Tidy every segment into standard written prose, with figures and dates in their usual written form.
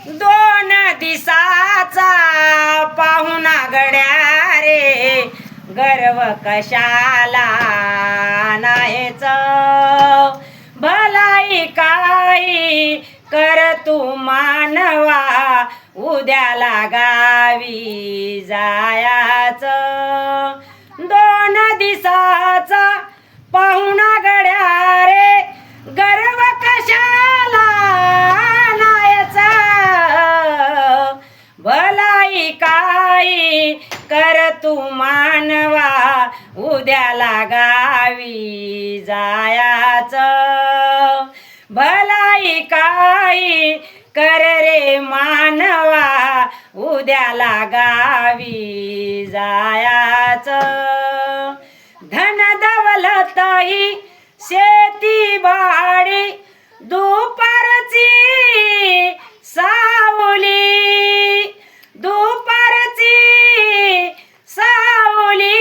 दोन दिसाचा पाहुणा गड्या रे, गर्व कशाला नाहीच. भलाई काही कर तू मानवा, उद्याला गावी जायाच. दोन दिसाचा पाहुणा गड्या रे, गर्व कशाला नाहीच. भलाई काही कर तू मानवा, उद्याला गावी जायाच. भलाई काही कर रे मानवा, उद्याला गावी जायाच. धन दौलत ही शेती भाडी, दुपारची सावली, दुपारची सावली.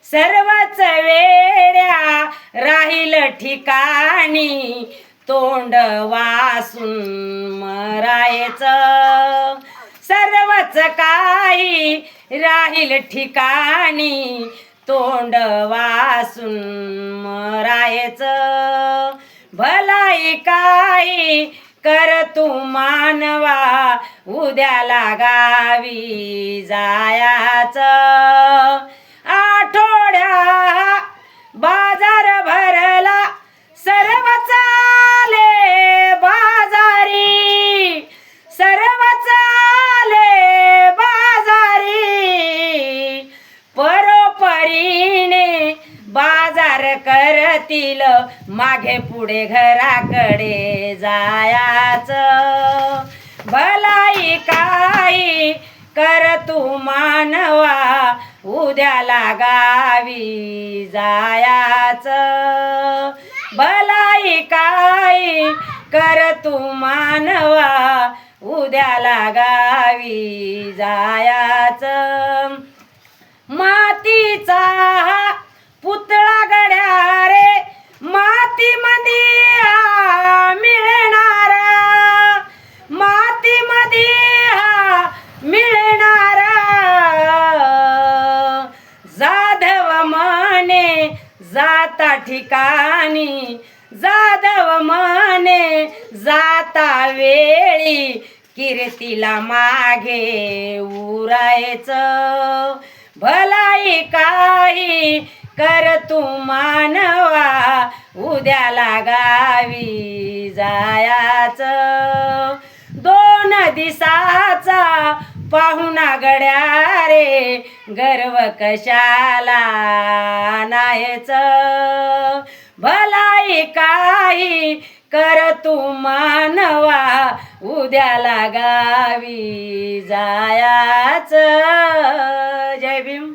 सर्वच वेड्या राहील ठिकाणी, तोंड वासून मरायचं. सर्वच काही राहील ठिकाणी, तोंड वासून मरायचं. भलाई काही कर तू मानवा, उद्याला गावी जायाच. आठवड्या बाजार भरला, सर्व चाले बाजारी, सर्व चाले बाजारी. परोपरीने बाजार करतील, मागे पुढे घराकडे जायाच. भलाई काही कर तू मानवा, उद्याला गावी जायाच. भलाई काही कर तू मानवा, उद्याला गावी जायाच. मातीचा पुतळा गड्या रे, मातीमध्ये मिळणार, मातीमध्ये मिळणार. जाधव म्हणे जाता ठिकाणी, जाधव म्हणे जाता वेळी, कीर्तीला मागे उरायचं. भलाई काही कर तू मानवा, उद्याला गावी जायाच. दोन दिसाचा पाहुणा गड्या रे, गर्व कशाला नाहीच. भलाई काही कर तू मानवा, उद्याला गावी जायाच. जय भीम.